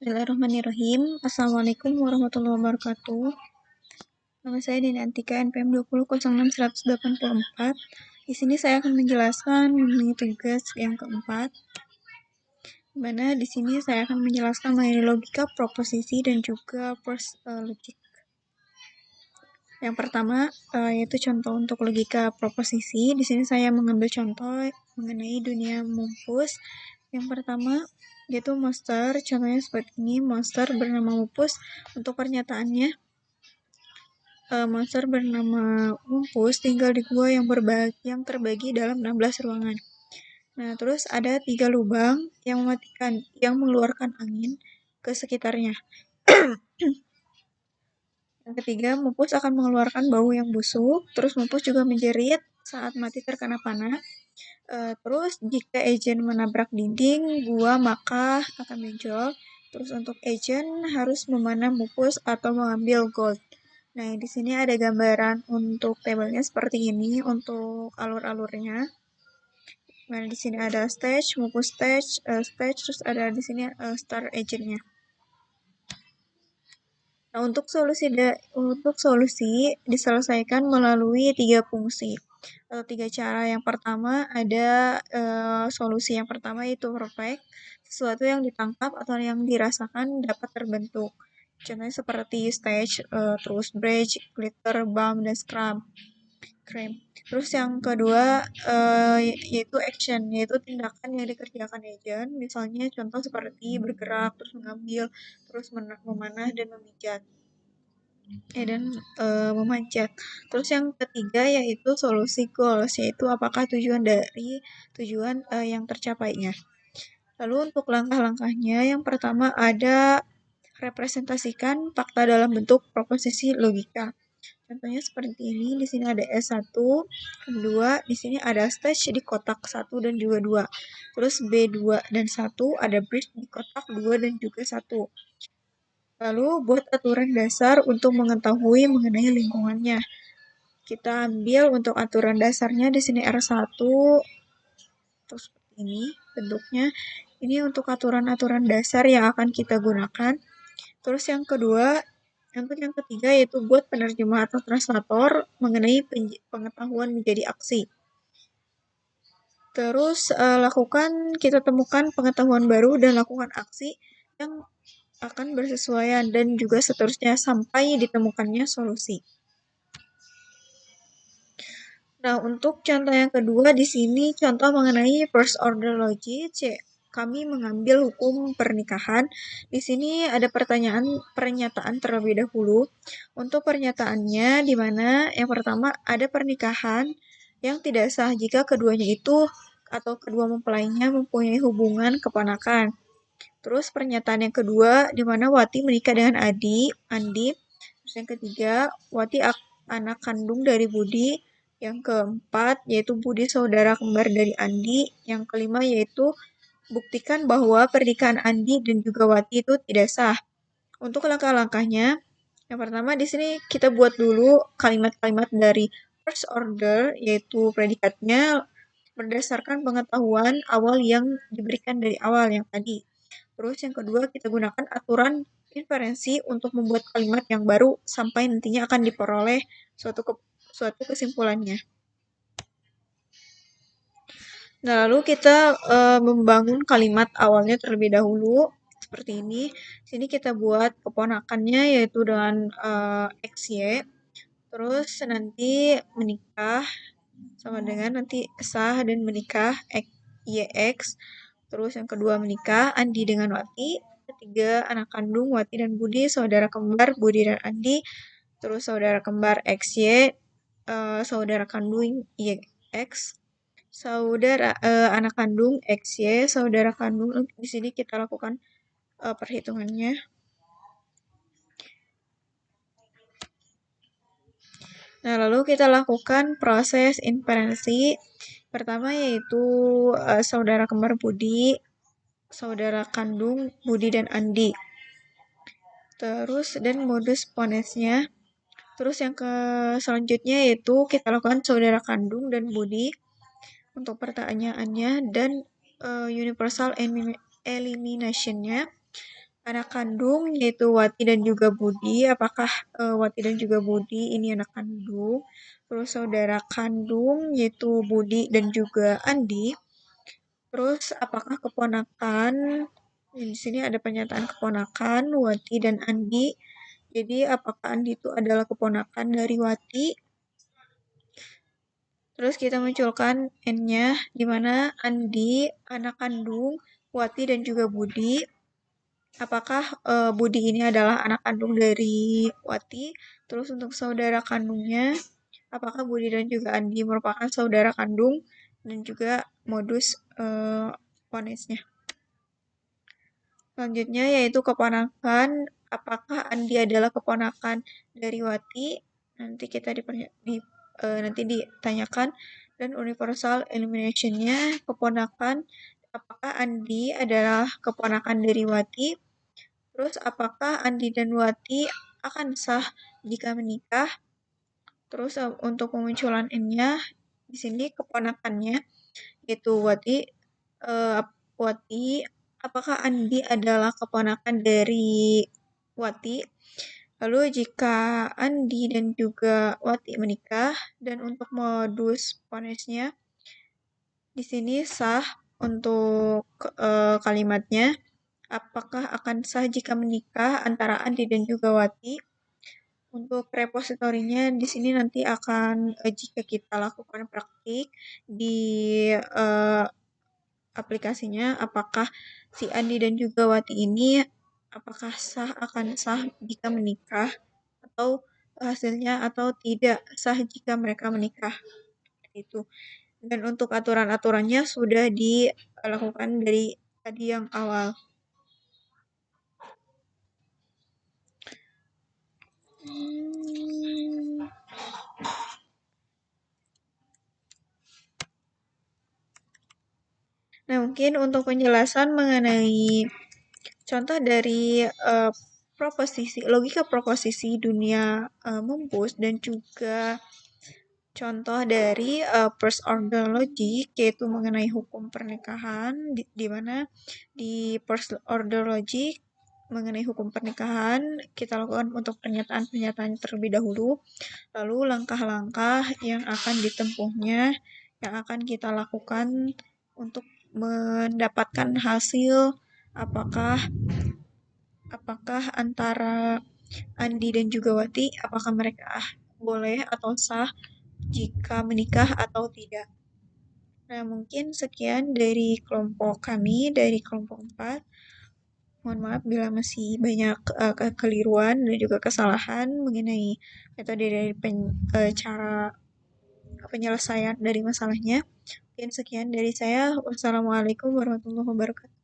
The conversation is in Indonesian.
Bismillahirrahmanirrahim. Assalamualaikum warahmatullahi wabarakatuh. Nama saya Deni Antika, NPM 20061184. Di sini saya akan menjelaskan mengenai tugas yang keempat, di mana di sini saya akan menjelaskan mengenai logika, proposisi, dan juga logic. Yang pertama yaitu contoh untuk logika proposisi. Di sini saya mengambil contoh mengenai dunia Mumpus. Yang pertama yaitu monster. Contohnya seperti ini, monster bernama Mumpus. Untuk pernyataannya, monster bernama Mumpus tinggal di gua yang terbagi dalam 16 ruangan. Nah, terus ada 3 lubang yang mengeluarkan angin ke sekitarnya. Yang ketiga, Mumpus akan mengeluarkan bau yang busuk. Terus Mumpus juga menjerit saat mati terkena panah. Terus jika agent menabrak dinding gua maka akan benjol. Terus untuk agent harus memanah Mumpus atau mengambil gold. Nah, di sini ada gambaran untuk tabelnya seperti ini untuk alur-alurnya. Nah, di sini ada stage, Mumpus stage, terus ada di sini star agentnya. Nah, untuk solusi diselesaikan melalui 3 fungsi atau 3 cara. Yang pertama ada solusi yang pertama yaitu perfect, sesuatu yang ditangkap atau yang dirasakan dapat terbentuk. Contohnya seperti stage, terus bridge, glitter, bump, dan cream. Terus yang kedua yaitu action, yaitu tindakan yang dikerjakan agent. Misalnya contoh seperti bergerak, terus mengambil, terus memanah dan memijat. Dan memanjat. Terus yang ketiga yaitu solusi goals, yaitu apakah tujuan yang tercapainya. Lalu untuk langkah-langkahnya, yang pertama ada representasikan fakta dalam bentuk proposisi logika. Contohnya seperti ini, di sini ada S1, kedua, di sini ada stage di kotak 1 dan juga 2. Terus B2 dan 1 ada bridge di kotak 2 dan juga 1. Lalu buat aturan dasar untuk mengetahui mengenai lingkungannya. Kita ambil untuk aturan dasarnya di sini R1, terus seperti ini bentuknya. Ini untuk aturan-aturan dasar yang akan kita gunakan. Terus yang kedua, untuk yang ketiga yaitu buat penerjemah atau translator mengenai pengetahuan menjadi aksi. Terus kita temukan pengetahuan baru dan lakukan aksi yang akan bersesuaian dan juga seterusnya sampai ditemukannya solusi. Nah, untuk contoh yang kedua di sini contoh mengenai first order logic. Kami mengambil hukum pernikahan. Di sini ada pernyataan terlebih dahulu. Untuk pernyataannya di mana yang pertama ada pernikahan yang tidak sah jika keduanya itu atau kedua mempelainya mempunyai hubungan keponakan. Terus pernyataan yang kedua di mana Wati menikah dengan Andi. Terus yang ketiga, Wati anak kandung dari Budi. Yang keempat yaitu Budi saudara kembar dari Andi. Yang kelima yaitu buktikan bahwa pernikahan Andi dan juga Wati itu tidak sah. Untuk langkah-langkahnya, yang pertama di sini kita buat dulu kalimat-kalimat dari first order, yaitu predikatnya berdasarkan pengetahuan awal yang diberikan dari awal yang tadi. Terus yang kedua kita gunakan aturan inferensi untuk membuat kalimat yang baru sampai nantinya akan diperoleh suatu kesimpulannya. Nah, lalu kita membangun kalimat awalnya terlebih dahulu seperti ini. Sini kita buat keponakannya yaitu dengan XY. Terus nanti menikah sama dengan nanti sah dan menikah YX. Terus yang kedua menikah Andi dengan Wati. Ketiga anak kandung Wati dan Budi, saudara kembar Budi dan Andi. Terus saudara kembar XY, saudara kandung YX. Anak kandung XY, saudara kandung. Di sini kita lakukan perhitungannya. Nah, lalu kita lakukan proses inferensi. Pertama yaitu saudara kembar Budi, saudara kandung Budi dan Andi. Terus dan modus ponensnya. Terus yang selanjutnya yaitu kita lakukan saudara kandung dan Budi untuk pertanyaannya dan universal elimination-nya. anak kandung yaitu Wati dan juga Budi. Apakah Wati dan juga Budi ini anak kandung? Terus saudara kandung yaitu Budi dan juga Andi. Terus apakah keponakan? Di sini ada pernyataan keponakan Wati dan Andi. Jadi apakah Andi itu adalah keponakan dari Wati? Terus kita munculkan N-nya, di mana Andi anak kandung Wati dan juga Budi. Apakah Budi ini adalah anak kandung dari Wati? Terus untuk saudara kandungnya, apakah Budi dan juga Andi merupakan saudara kandung? Dan juga modus ponisnya. Selanjutnya yaitu keponakan. Apakah Andi adalah keponakan dari Wati? Nanti kita nanti ditanyakan. Dan universal elimination-nya keponakan. Apakah Andi adalah keponakan dari Wati? Terus apakah Andi dan Wati akan sah jika menikah? Terus untuk pemunculan N-nya di sini keponakannya yaitu Wati. eh, Wati, apakah Andi adalah keponakan dari Wati? Lalu jika Andi dan juga Wati menikah, dan untuk modus ponisnya di sini sah untuk kalimatnya. Apakah akan sah jika menikah antara Andi dan juga Wati? Untuk repositorinya di sini nanti akan jika kita lakukan praktik di eh, aplikasinya, apakah si Andi dan juga Wati ini apakah akan sah jika menikah atau hasilnya atau tidak sah jika mereka menikah itu. Dan untuk aturan-aturannya sudah dilakukan dari tadi yang awal. Nah, mungkin untuk penjelasan mengenai contoh dari logika proposisi dunia Mumpus dan juga contoh dari first order logic yaitu mengenai hukum pernikahan di mana di first order logic mengenai hukum pernikahan kita lakukan untuk pernyataan-pernyataan terlebih dahulu, lalu langkah-langkah yang akan ditempuhnya yang akan kita lakukan untuk mendapatkan hasil apakah apakah antara Andi dan juga Wati apakah mereka boleh atau sah jika menikah atau tidak. Nah, mungkin sekian dari kelompok kami, dari kelompok 4. Mohon maaf bila masih banyak kekeliruan dan juga kesalahan mengenai metode dari cara penyelesaian dari masalahnya. Mungkin sekian dari saya. Wassalamualaikum warahmatullahi wabarakatuh.